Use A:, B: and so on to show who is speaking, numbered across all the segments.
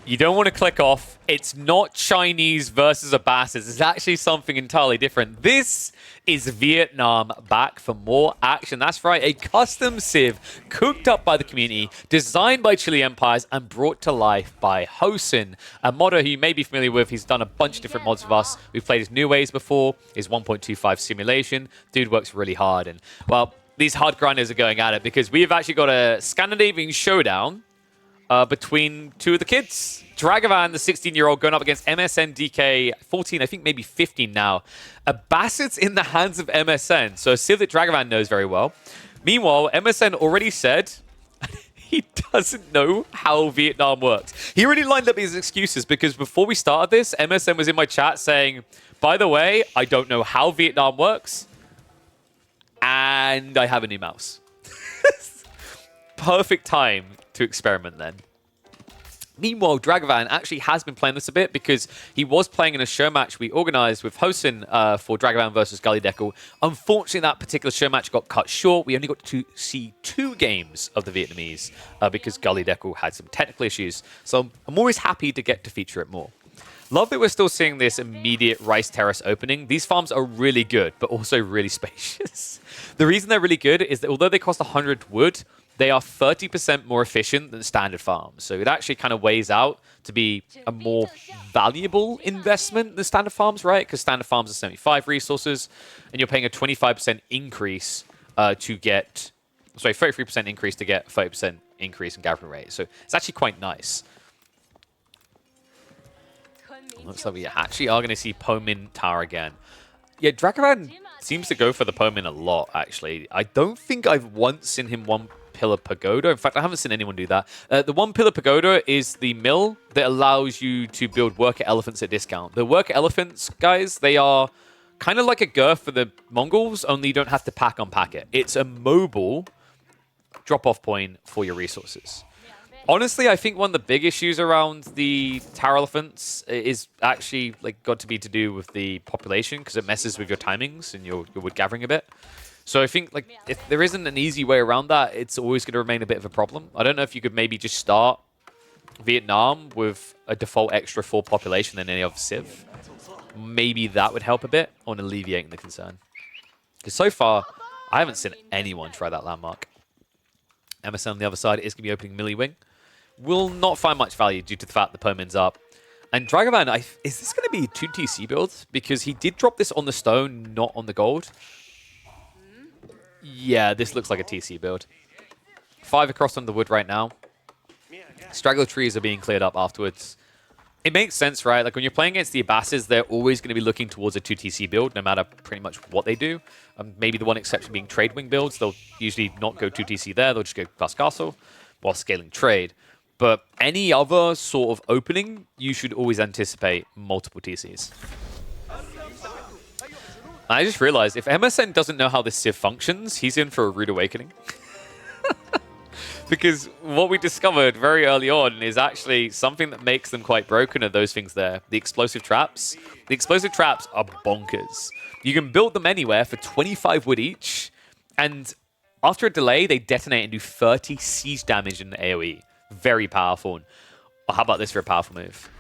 A: You don't want to click off. It's not Chinese versus Abbasid. It's actually something entirely different. This is Vietnam back for more action. That's right, a custom Civ cooked up by the community, designed by Chile Empires, and brought to life by Hosen, a modder who you may be familiar with. He's done a bunch of different mods with us. We've played his New Ways before, his 1.25 simulation. Dude works really hard. And, well, these hard grinders are going at it because we've actually got a Scandinavian showdown between two of the kids. Dragavan, the 16-year-old, going up against MSN DK, 14, I think maybe 15 now. Abbasid's in the hands of MSN, so a Civ that Dragavan knows very well. Meanwhile, MSN already said he doesn't know how Vietnam works. He already lined up his excuses because before we started this, MSN was in my chat saying, by the way, I don't know how Vietnam works, and I have a new mouse. Perfect time to experiment then. Meanwhile, Dragavan actually has been playing this a bit because he was playing in a show match we organized with Hosen for Dragavan versus Gully Deckle. Unfortunately, that particular show match got cut short. We only got to see 2 games of the Vietnamese because Gully Deckle had some technical issues. So I'm always happy to get to feature it more. Love that we're still seeing this immediate rice terrace opening. These farms are really good, but also really spacious. The reason they're really good is that although they cost 100 wood, they are 30% more efficient than standard farms. So it actually kind of weighs out to be a more valuable investment than standard farms, right? Because standard farms are 75 resources, and you're paying a 25% increase to get... Sorry, 33% increase to get 30% increase in gathering rate. So it's actually quite nice. Looks like we actually are going to see Pomin Tower again. Yeah, Dragavan seems to go for the Pomin a lot, actually. I don't think I've once seen him one pillar pagoda. In fact, I haven't seen anyone do that. The one pillar pagoda is the mill that allows you to build worker elephants at discount. The worker elephants, guys, they are kind of like a Girth for the Mongols, only you don't have to unpack it. It's a mobile drop-off point for your resources. Honestly, I think one of the big issues around the tower elephants is actually got to be to do with the population because it messes with your timings and your wood gathering a bit. So I think if there isn't an easy way around that, it's always going to remain a bit of a problem. I don't know if you could maybe just start Vietnam with a default extra 4 population than any other Civ. Maybe that would help a bit on alleviating the concern. Because so far, I haven't seen anyone try that landmark. Emerson on the other side is going to be opening Millie Wing. Will not find much value due to the fact the Pomin's up. And Dragavan, is this going to be a 2 TC build? Because he did drop this on the stone, not on the gold. Yeah, this looks like a TC build. 5 across on the wood right now. Straggler trees are being cleared up afterwards. It makes sense, right? Like when you're playing against the Abbasids, they're always going to be looking towards a 2 TC build, no matter pretty much what they do. Maybe the one exception being trade wing builds. They'll usually not go 2 TC there. They'll just go plus castle while scaling trade. But any other sort of opening, you should always anticipate multiple TCs. I just realized, if MSN doesn't know how this Civ functions, he's in for a rude awakening. Because what we discovered very early on is actually something that makes them quite broken are those things there. The explosive traps. The explosive traps are bonkers. You can build them anywhere for 25 wood each, and after a delay, they detonate and do 30 siege damage in the AoE. Very powerful. Well, how about this for a powerful move?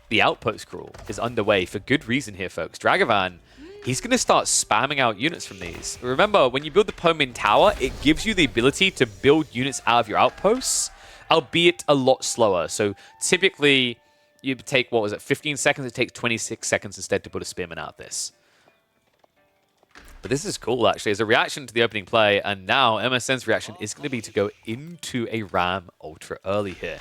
A: The outpost crawl is underway for good reason here, folks. Dragavan, he's going to start spamming out units from these. Remember, when you build the Pomin Tower, it gives you the ability to build units out of your outposts, albeit a lot slower. So typically, you take, 15 seconds? It takes 26 seconds instead to put a spearman out of this. But this is cool, actually, as a reaction to the opening play. And now MSN's reaction is going to be to go into a Ram ultra early here.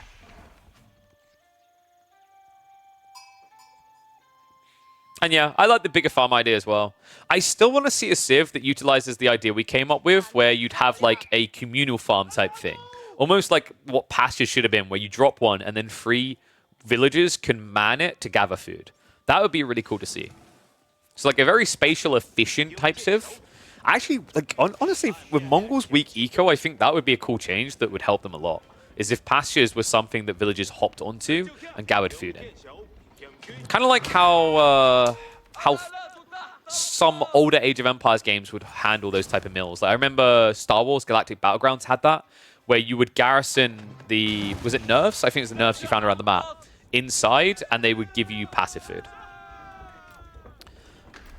A: And yeah, I like the bigger farm idea as well. I still want to see a Civ that utilizes the idea we came up with, where you'd have like a communal farm type thing. Almost like what Pastures should have been, where you drop one and then 3 villagers can man it to gather food. That would be really cool to see. So like a very spatial, efficient type Civ. Actually, like honestly, with Mongols' weak eco, I think that would be a cool change that would help them a lot. Is if Pastures was something that villagers hopped onto and gathered food in. Kind of like how some older Age of Empires games would handle those type of mills. Like I remember Star Wars Galactic Battlegrounds had that, where you would garrison the... Was it nerfs? I think it was the nerfs you found around the map. inside, and they would give you passive food.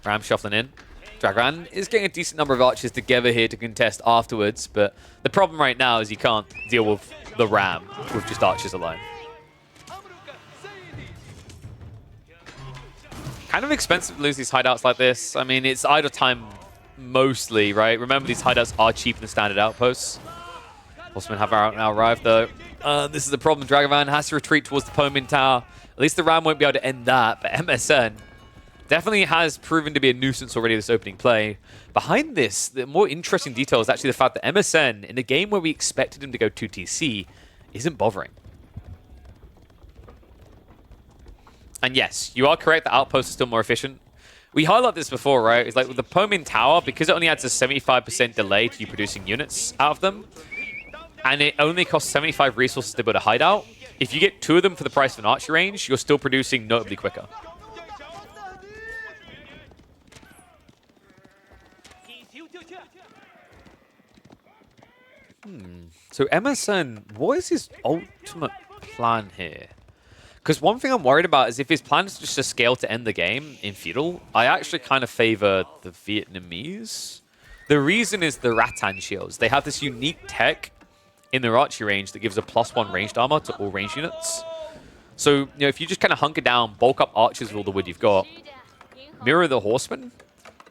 A: Ram shuffling in. Dragovan is getting a decent number of archers together here to contest afterwards, but the problem right now is you can't deal with the Ram with just archers alone. Kind of expensive to lose these hideouts like this. I mean, it's idle time mostly, right? Remember, these hideouts are cheaper than standard outposts. Horsemen have now arrived, though. This is the problem. Dragovan has to retreat towards the Pomin Tower. At least the Ram won't be able to end that, but MSN definitely has proven to be a nuisance already this opening play. Behind this, the more interesting detail is actually the fact that MSN, in a game where we expected him to go 2TC, isn't bothering. And yes, you are correct, the outposts are still more efficient. We highlighted this before, right? It's like with the Pomin Tower, because it only adds a 75% delay to you producing units out of them, and it only costs 75 resources to build a hideout, if you get 2 of them for the price of an archer range, you're still producing notably quicker. So MSN, what is his ultimate plan here? Because one thing I'm worried about is if his plan is just to scale to end the game in Feudal, I actually kind of favor the Vietnamese. The reason is the Rattan shields. They have this unique tech in their archery range that gives a +1 ranged armor to all ranged units. So, you know, if you just kind of hunker down, bulk up archers with all the wood you've got, mirror the horsemen,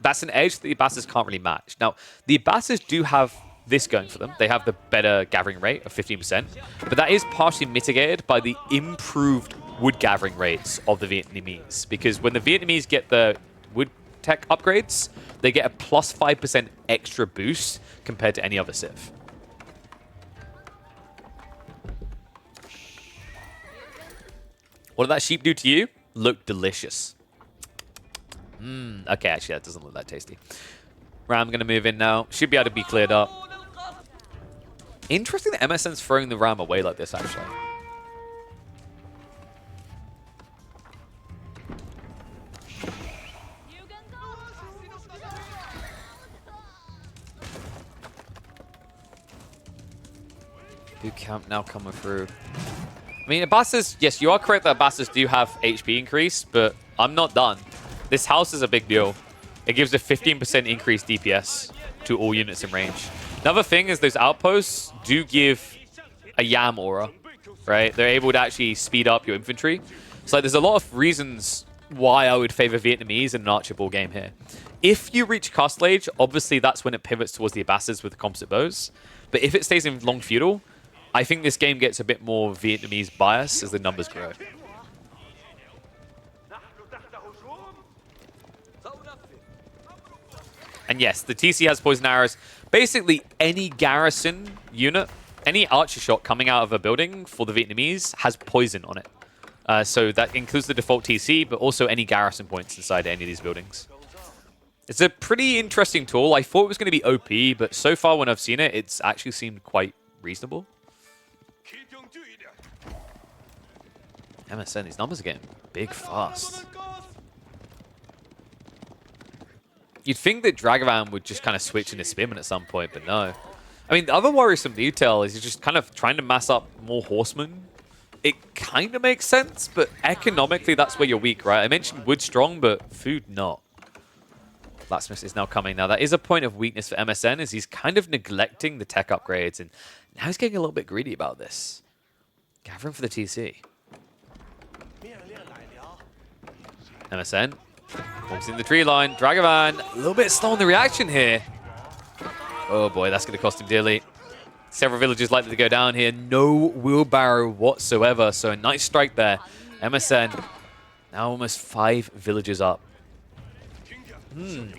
A: that's an edge that the Abbasids can't really match. Now, the Abbasids do have this going for them. They have the better gathering rate of 15%, but that is partially mitigated by the improved wood gathering rates of the Vietnamese, because when the Vietnamese get the wood tech upgrades, they get a +5% extra boost compared to any other civ. What did that sheep do to you? Look delicious. Okay, actually, that doesn't look that tasty. Ram going to move in now. Should be able to be cleared up. Interesting that MSN's throwing the Ram away like this, actually. Boot camp now coming through. I mean, Abbasids, yes, you are correct that Abbasids do have HP increase, but I'm not done. This house is a big deal. It gives a 15% increased DPS to all units in range. Another thing is those outposts do give a Yam aura, right? They're able to actually speed up your infantry. So there's a lot of reasons why I would favor Vietnamese in an Archer ball game here. If you reach Castle Age, obviously that's when it pivots towards the Abbasids with the composite bows. But if it stays in long feudal, I think this game gets a bit more Vietnamese bias as the numbers grow. And yes, the TC has poison arrows. Basically, any garrison unit, any archer shot coming out of a building for the Vietnamese has poison on it. So that includes the default TC, but also any garrison points inside any of these buildings. It's a pretty interesting tool. I thought it was going to be OP, but so far when I've seen it, it's actually seemed quite reasonable. MSN, these numbers are getting big fast. You'd think that Dragovan would just kind of switch into Spearman at some point, but no. I mean, the other worrisome detail is he's just kind of trying to mass up more horsemen. It kind of makes sense, but economically, that's where you're weak, right? I mentioned wood strong, but food not. Blacksmith is now coming. Now, that is a point of weakness for MSN, is he's kind of neglecting the tech upgrades, and now he's getting a little bit greedy about this. Gathering for the TC. MSN. Forms in the tree line. Dragovan, a little bit slow on the reaction here. Oh boy, that's going to cost him dearly. Several villagers likely to go down here. No wheelbarrow whatsoever. So a nice strike there. MSN now almost 5 villagers up.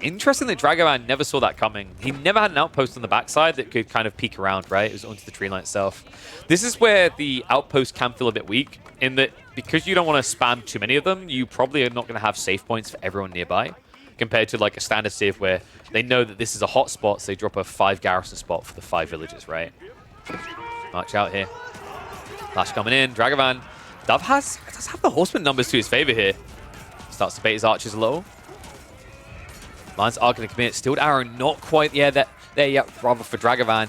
A: Interesting that Dragovan never saw that coming. He never had an outpost on the backside that could kind of peek around, right? It was onto the tree line itself. This is where the outpost can feel a bit weak, in that because you don't want to spam too many of them, you probably are not going to have safe points for everyone nearby, compared to like a standard civ where they know that this is a hot spot, so they drop a 5 garrison spot for the 5 villages, right? March out here. Flash coming in. Dragovan. Dove does have the horseman numbers to his favor here. Starts to bait his archers a little. Lions are going to commit. Steeled arrow, not quite there yet, rather for Dragovan.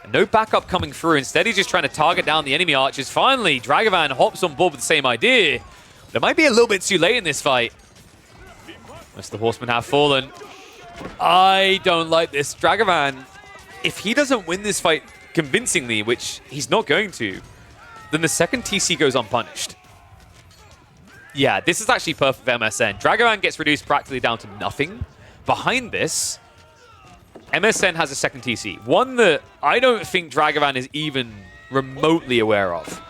A: No backup coming through. Instead, he's just trying to target down the enemy archers. Finally, Dragavan hops on board with the same idea. But it might be a little bit too late in this fight. Most of the horsemen have fallen. I don't like this. Dragavan, if he doesn't win this fight convincingly, which he's not going to, then the second TC goes unpunished. Yeah, this is actually perfect for MSN. Dragavan gets reduced practically down to nothing. Behind this, MSN has a second TC. One that I don't think Dragavan is even remotely aware of.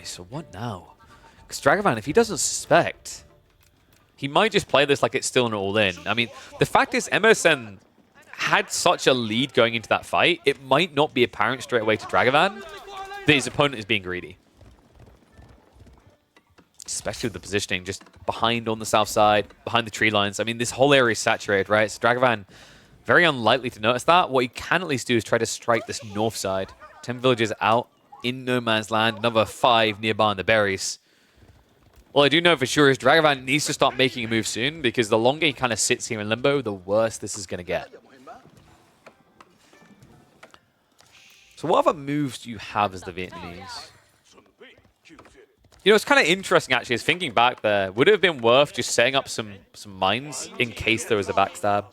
A: So what now? Because Dragavan, if he doesn't suspect, he might just play this like it's still an all-in. I mean, the fact is MSN had such a lead going into that fight, it might not be apparent straight away to Dragavan that his opponent is being greedy. Especially with the positioning just behind on the south side, behind the tree lines. I mean, this whole area is saturated, right? So Dragavan, very unlikely to notice that. What he can at least do is try to strike this north side. 10 villages out in no man's land, another 5 nearby in the berries. All I do know for sure is Dragavan needs to start making a move soon, because the longer he kind of sits here in limbo, the worse this is going to get. So what other moves do you have as the Vietnamese? You know, it's kind of interesting, actually, is thinking back there. Would it have been worth just setting up some mines in case there was a backstab?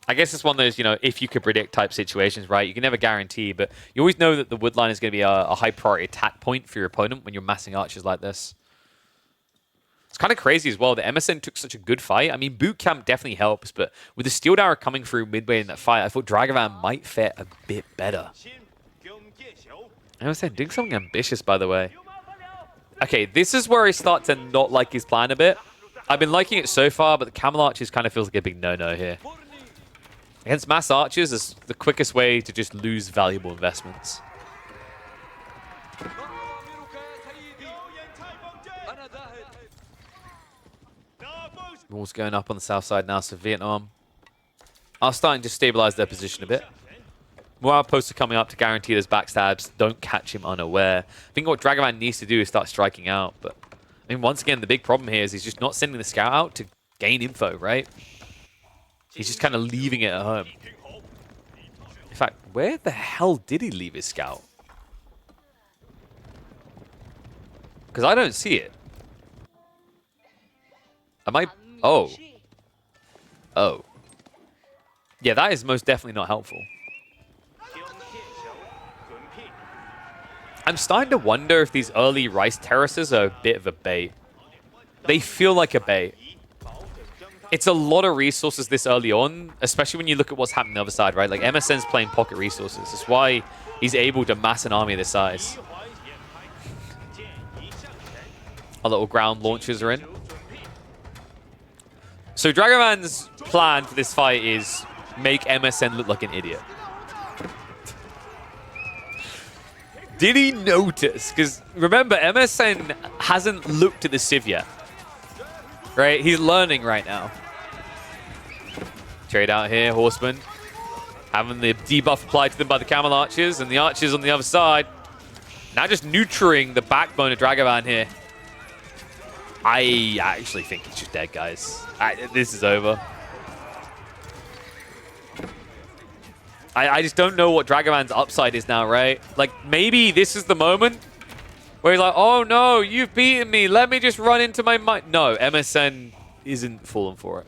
A: I guess it's one of those, you know, if you could predict type situations, right? You can never guarantee, but you always know that the wood line is going to be a high priority attack point for your opponent when you're massing archers like this. It's kind of crazy as well that MSN took such a good fight. I mean, boot camp definitely helps, but with the steel arrow coming through midway in that fight, I thought Dragavan might fare a bit better. MSN doing something ambitious, by the way. Okay, this is where I start to not like his plan a bit. I've been liking it so far, but the camel archers kind of feels like a big no-no here. Against mass archers is the quickest way to just lose valuable investments. Walls going up on the south side now, so Vietnam are starting to stabilize their position a bit. More outposts are coming up to guarantee those backstabs don't catch him unaware. I think what Dragavan needs to do is start striking out, but I mean, once again, the big problem here is he's just not sending the scout out to gain info, right? He's just kind of leaving it at home. In fact, where the hell did he leave his scout? Because I don't see it. Am I... Oh. Oh. Yeah, that is most definitely not helpful. I'm starting to wonder if these early rice terraces are a bit of a bait. They feel like a bait. It's a lot of resources this early on, especially when you look at what's happening on the other side, right? Like, MSN's playing pocket resources. That's why he's able to mass an army this size. Our little ground launchers are in. So Dragavan's plan for this fight is make MSN look like an idiot. Did he notice? Because remember, MSN hasn't looked at the Civ yet. Right? He's learning right now. Trade out here, horsemen. Having the debuff applied to them by the camel archers, and the archers on the other side. Now just neutering the backbone of Dragavan here. I actually think he's just dead, guys. This is over. I just don't know what Dragavan's upside is now, right? Like, maybe this is the moment where he's like, oh no, you've beaten me. Let me just run into my mind. No, MSN isn't falling for it.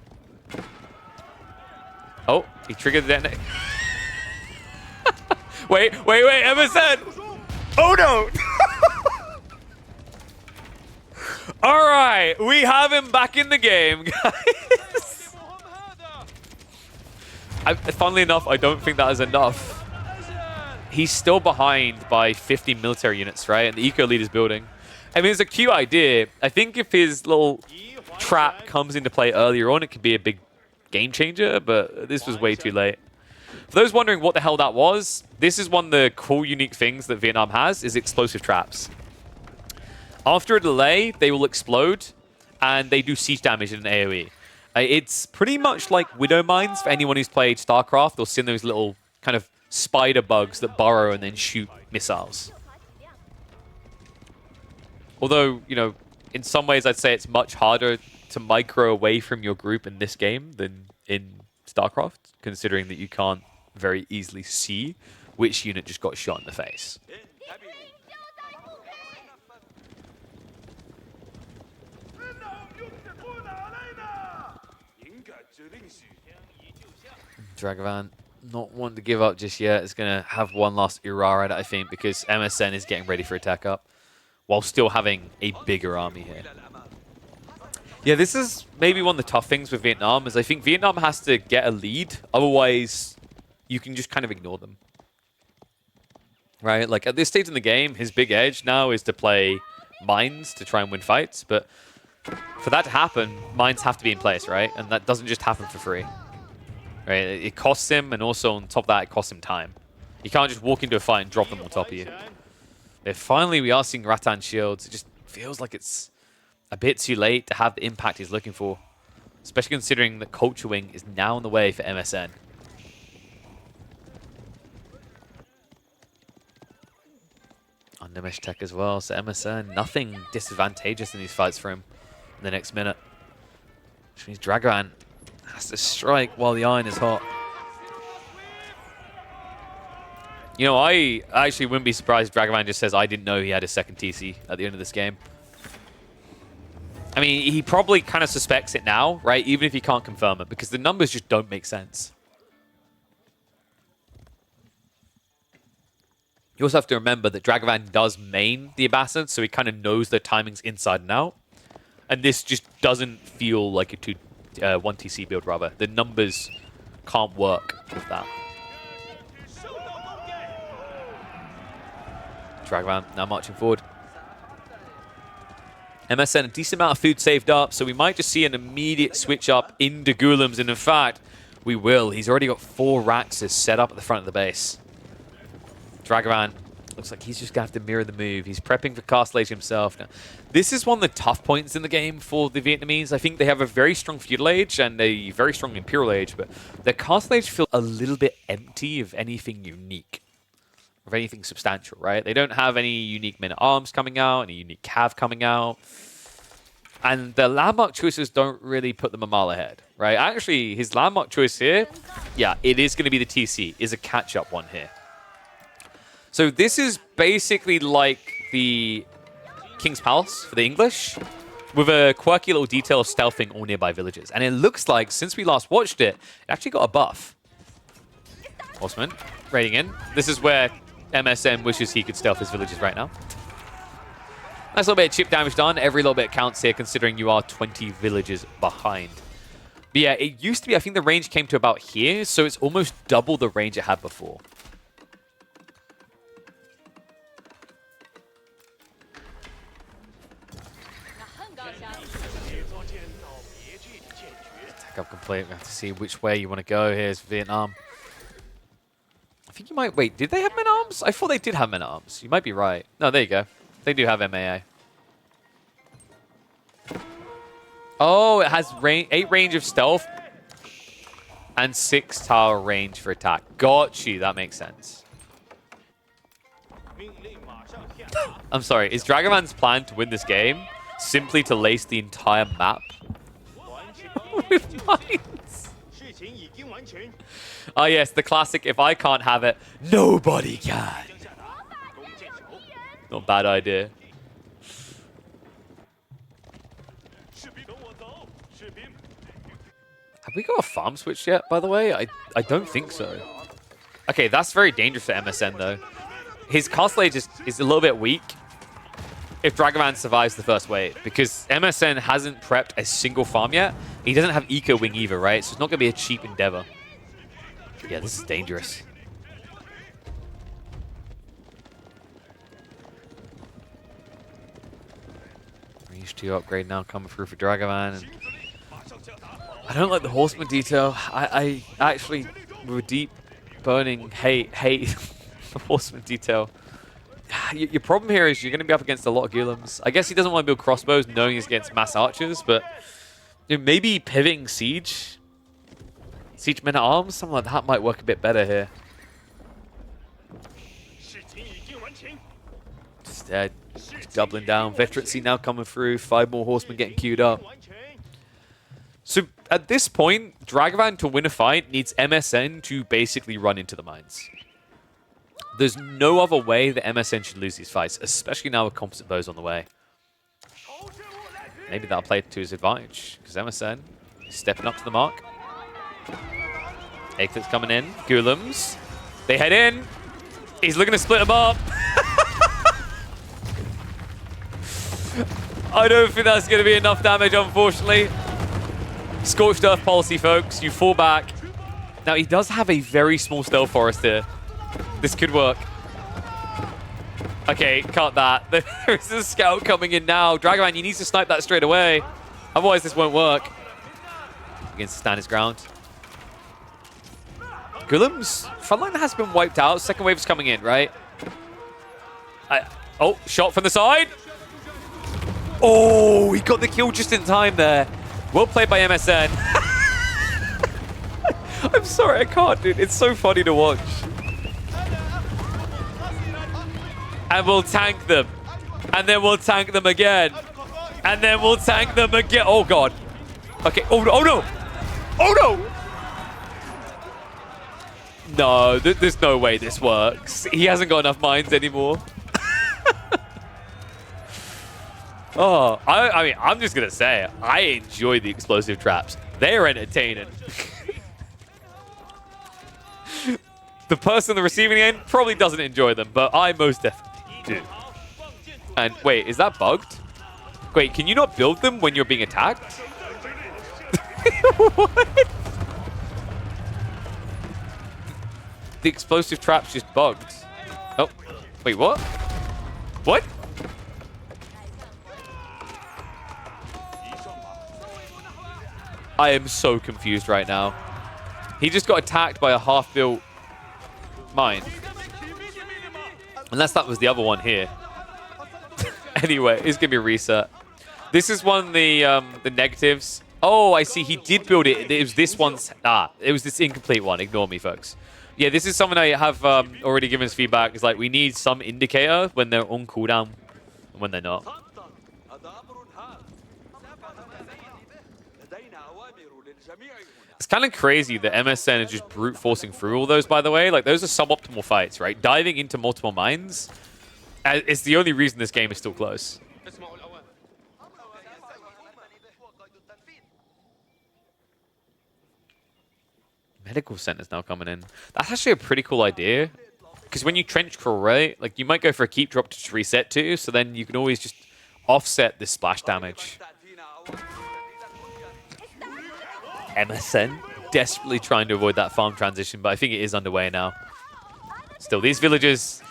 A: Oh, he triggered the detonator. wait, MSN! Oh no! All right, we have him back in the game, guys. Funnily enough, I don't think that is enough. He's still behind by 50 military units, right? And the eco lead is building. I mean, it's a cute idea. I think if his little trap comes into play earlier on, it could be a big game changer, but this was way too late. For those wondering what the hell that was, this is one of the cool, unique things that Vietnam has, is explosive traps. After a delay, they will explode, and they do siege damage in an AoE. It's pretty much like Widow Mines for anyone who's played StarCraft. They'll send those little kind of spider bugs that burrow and then shoot missiles. Although, you know, in some ways, I'd say it's much harder to micro away from your group in this game than in StarCraft, considering that you can't very easily see which unit just got shot in the face. Dragavan not wanting to give up just yet. It's going to have one last Urara, I think, because MSN is getting ready for attack up while still having a bigger army here. Yeah, this is maybe one of the tough things with Vietnam, is I think Vietnam has to get a lead. Otherwise, you can just kind of ignore them. Right? Like, at this stage in the game, his big edge now is to play mines to try and win fights. But for that to happen, mines have to be in place, right? And that doesn't just happen for free. Right? It costs him, and also on top of that, it costs him time. You can't just walk into a fight and drop them on top of you. If finally we are seeing Rattan shields, it just feels like it's a bit too late to have the impact he's looking for. Especially considering that Culture Wing is now in the way for MSN. Undermesh tech as well, so MSN, nothing disadvantageous in these fights for him in the next minute. Which means Dragavan has to strike while the iron is hot. You know, I actually wouldn't be surprised if Dragavan just says, I didn't know he had a second TC at the end of this game. I mean, he probably kind of suspects it now, right? Even if he can't confirm it, because the numbers just don't make sense. You also have to remember that Dragavan does main the Abbasid, so he kind of knows their timings inside and out. And this just doesn't feel like a 1 TC build, rather. The numbers can't work with that. Dragavan now marching forward. MSN, a decent amount of food saved up, so we might just see an immediate switch up into Ghoulims, and in fact, we will. He's already got 4 Raxes set up at the front of the base. Dragavan looks like he's just going to have to mirror the move. He's prepping for Castle Age himself. Now, this is one of the tough points in the game for the Vietnamese. I think they have a very strong Feudal Age and a very strong Imperial Age, but their Castle Age feels a little bit empty of anything unique, of anything substantial, right? They don't have any unique men-at-arms coming out, any unique cav coming out. And the landmark choices don't really put them a mile ahead, right? Actually, his landmark choice here, yeah, it is going to be the TC, is a catch-up one here. So this is basically like the King's Palace for the English, with a quirky little detail of stealthing all nearby villages. And it looks like, since we last watched it, it actually got a buff. Horseman, raiding in. This is where MSN wishes he could stealth his villages right now. Nice little bit of chip damage done. Every little bit counts here, considering you are 20 villages behind. But yeah, it used to be, I think the range came to about here, so it's almost double the range it had before. Attack up complete. We have to see which way you want to go. Here's Vietnam. I think you might... Wait, did they have men-at-arms? I thought they did have men-at-arms. You might be right. No, there you go. They do have MAA. Oh, it has 8 range of stealth and 6 tower range for attack. Got you. That makes sense. I'm sorry. Is Dragavan's plan to win this game simply to lace the entire map with mines? Oh yes, the classic, if I can't have it, nobody can. Not a bad idea. Have we got a farm switch yet, by the way? I don't think so. Okay, that's very dangerous for MSN, though. His Castle Age is a little bit weak if Dragavan survives the first wave, because MSN hasn't prepped a single farm yet. He doesn't have Eco Wing either, right? So it's not going to be a cheap endeavor. Yeah, this is dangerous. Range 2 upgrade now coming through for Dragavan. And I don't like the Horseman detail. I actually, with a deep burning hate the Horseman detail. Your problem here is you're going to be up against a lot of Ghoulims. I guess he doesn't want to build crossbows knowing he's against mass archers, but you know, maybe pivoting Siege men-at-arms, something like that might work a bit better here. Just doubling down. Veterancy now coming through. 5 more horsemen getting queued up. So at this point, Dragavan to win a fight needs MSN to basically run into the mines. There's no other way that MSN should lose these fights, especially now with composite bows on the way. Maybe that'll play to his advantage, because MSN is stepping up to the mark. Akelit's coming in. Ghoulims. They head in. He's looking to split them up. I don't think that's going to be enough damage, unfortunately. Scorched Earth policy, folks. You fall back. Now, he does have a very small stealth forest here. This could work. Okay, cut that. There's a scout coming in now. Dragavan, you need to snipe that straight away. Otherwise, this won't work. Begins to stand his ground. Ghoulims, frontline has been wiped out. Second wave is coming in, right? Oh, shot from the side. Oh, he got the kill just in time there. Well played by MSN. I'm sorry, I can't, dude. It's so funny to watch. And we'll tank them. And then we'll tank them again. And then we'll tank them again. Oh, God. Okay. Oh, no. Oh, no. No, there's no way this works. He hasn't got enough mines anymore. Oh, I mean, I'm just going to say, I enjoy the explosive traps. They're entertaining. The person on the receiving end probably doesn't enjoy them, but I most definitely do. And wait, is that bugged? Wait, can you not build them when you're being attacked? What? The explosive trap's just bugged. Oh, wait, what? What? I am so confused right now. He just got attacked by a half-built mine. Unless that was the other one here. Anyway, it's going to be a reset. This is one of the negatives. Oh, I see. He did build it. It was this one's... it was this incomplete one. Ignore me, folks. Yeah, this is something I have already given us feedback. It's like we need some indicator when they're on cooldown and when they're not. It's kind of crazy that MSN is just brute forcing through all those, by the way. Like, those are suboptimal fights, right? Diving into multiple mines is the only reason this game is still close. Medical center's now coming in. That's actually a pretty cool idea. Because when you trench crawl, right, like, you might go for a keep drop to just reset to, so then you can always just offset this splash damage. MSN desperately trying to avoid that farm transition, but I think it is underway now. Still, these villagers,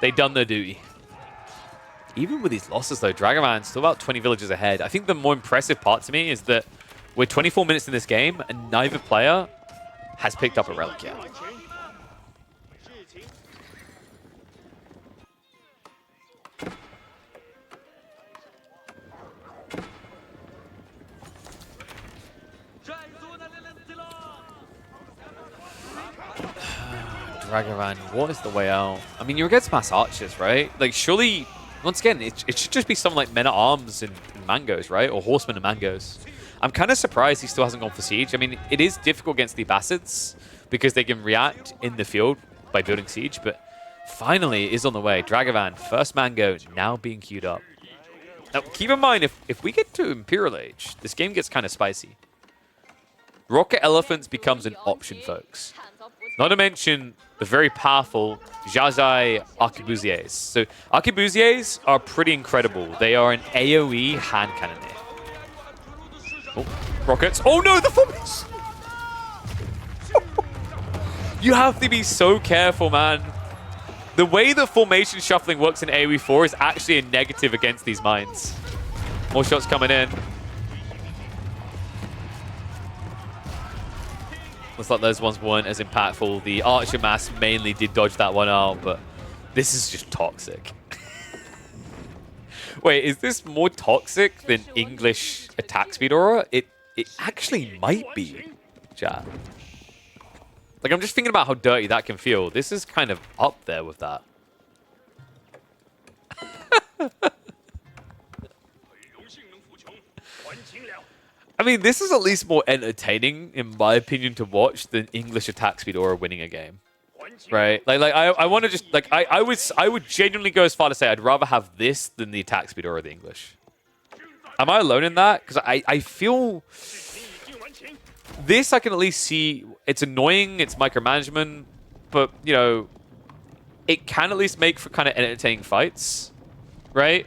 A: they've done their duty. Even with these losses, though, Dragavan's still about 20 villagers ahead. I think the more impressive part to me is that we're 24 minutes in this game, and neither player has picked up a relic yet. Dragavan, what is the way out? I mean, you're against mass archers, right? Like, surely, once again, it should just be someone like men-at-arms and mangoes, right? Or horsemen and mangoes. I'm kind of surprised he still hasn't gone for siege. I mean, it is difficult against the Abbasids because they can react in the field by building siege, but finally it is on the way. Dragavan, first mango, now being queued up. Now, keep in mind, if we get to Imperial Age, this game gets kind of spicy. Rocket Elephants becomes an option, folks. Not to mention the very powerful Jazai Arquebusiers. So Arquebusiers are pretty incredible. They are an AoE hand cannoneer. Oh, rockets. Oh no, the formation! You have to be so careful, man. The way that formation shuffling works in AoE 4 is actually a negative against these mines. More shots coming in. Looks like those ones weren't as impactful. The Archer Mass mainly did dodge that one out, but this is just toxic. Wait, is this more toxic than English attack speed aura? It actually might be, chat. Like, I'm just thinking about how dirty that can feel. This is kind of up there with that. I mean, this is at least more entertaining, in my opinion, to watch than English attack speed aura winning a game. Right? I want to just like I would genuinely go as far to say I'd rather have this than the attack speed aura of the English. Am I alone in that? Because I feel this I can at least see. It's annoying, it's micromanagement, but you know, it can at least make for kind of entertaining fights, right?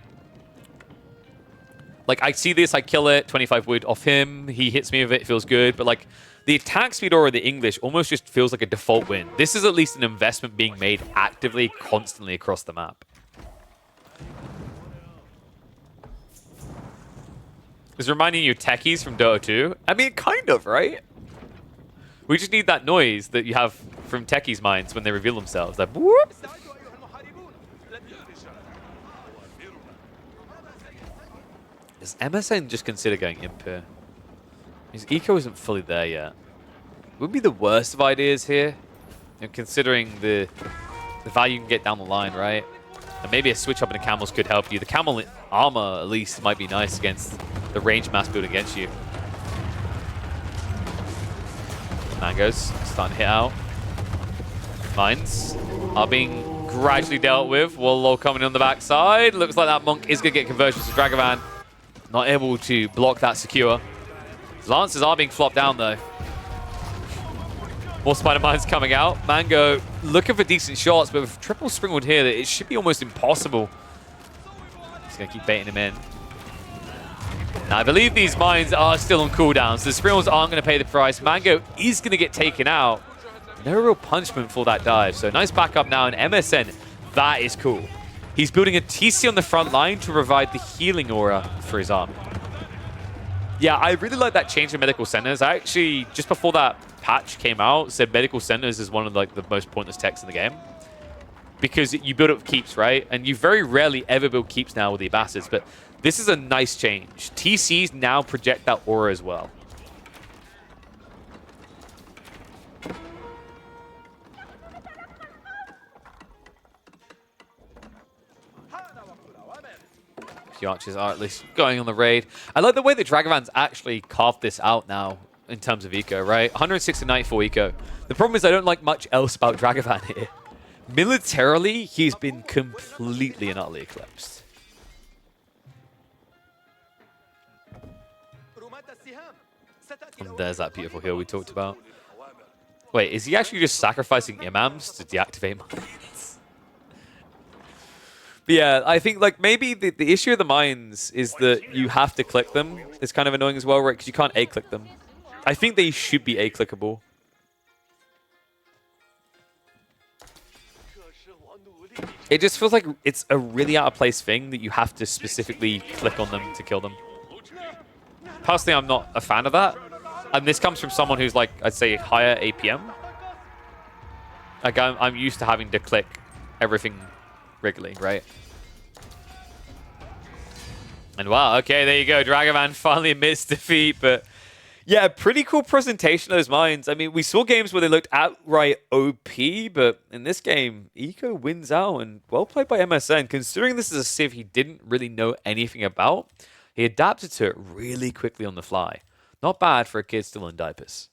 A: Like, I see this, I kill it, 25 wood off him, he hits me with it, it feels good, but like, the attack speed aura of the English almost just feels like a default win. This is at least an investment being made actively, constantly across the map. It's reminding you of techies from Dota 2. I mean, kind of, right? We just need that noise that you have from techies' minds when they reveal themselves. Like, whoop! Does MSN just consider going imp here? His eco isn't fully there yet. Would be the worst of ideas here, you know, considering the value you can get down the line, right? And maybe a switch up in the camels could help you. The camel armor, at least, might be nice against the range mass build against you. Mangoes starting to hit out. Mines are being gradually dealt with. Warlord coming on the backside. Looks like that monk is going to get conversions to Dragovan. Not able to block that secure. Lances are being flopped down, though. More Spider Mines coming out. Mango looking for decent shots, but with triple Springwood here, it should be almost impossible. He's going to keep baiting him in. Now, I believe these mines are still on cooldowns. The Springwoods aren't going to pay the price. Mango is going to get taken out. No real punishment for that dive. So nice backup now in MSN. That is cool. He's building a TC on the front line to provide the healing aura for his army. Yeah, I really like that change in medical centers. I actually, just before that patch came out, said medical centers is one of like the most pointless techs in the game. Because you build up keeps, right? And you very rarely ever build keeps now with the Abbasids, but this is a nice change. TCs now project that aura as well. The archers are at least going on the raid. I like the way that Dragovan's actually carved this out now in terms of eco, right? 194 eco. The problem is I don't like much else about Dragovan here. Militarily, he's been completely and utterly eclipsed. And there's that beautiful hill we talked about. Wait, is he actually just sacrificing imams to deactivate mines? But yeah, I think like maybe the issue of the mines is that you have to click them. It's kind of annoying as well, right? Because you can't A-click them. I think they should be A-clickable. It just feels like it's a really out-of-place thing that you have to specifically click on them to kill them. Personally, I'm not a fan of that. And this comes from someone who's like, I'd say, higher APM. Like, I'm used to having to click everything regularly, right? And wow, okay, there you go. Dragovan finally admits defeat, but yeah, pretty cool presentation of those mines. I mean, we saw games where they looked outright OP, but in this game, Eco wins out, and well played by MSN. Considering this is a civ he didn't really know anything about, he adapted to it really quickly on the fly. Not bad for a kid still in diapers.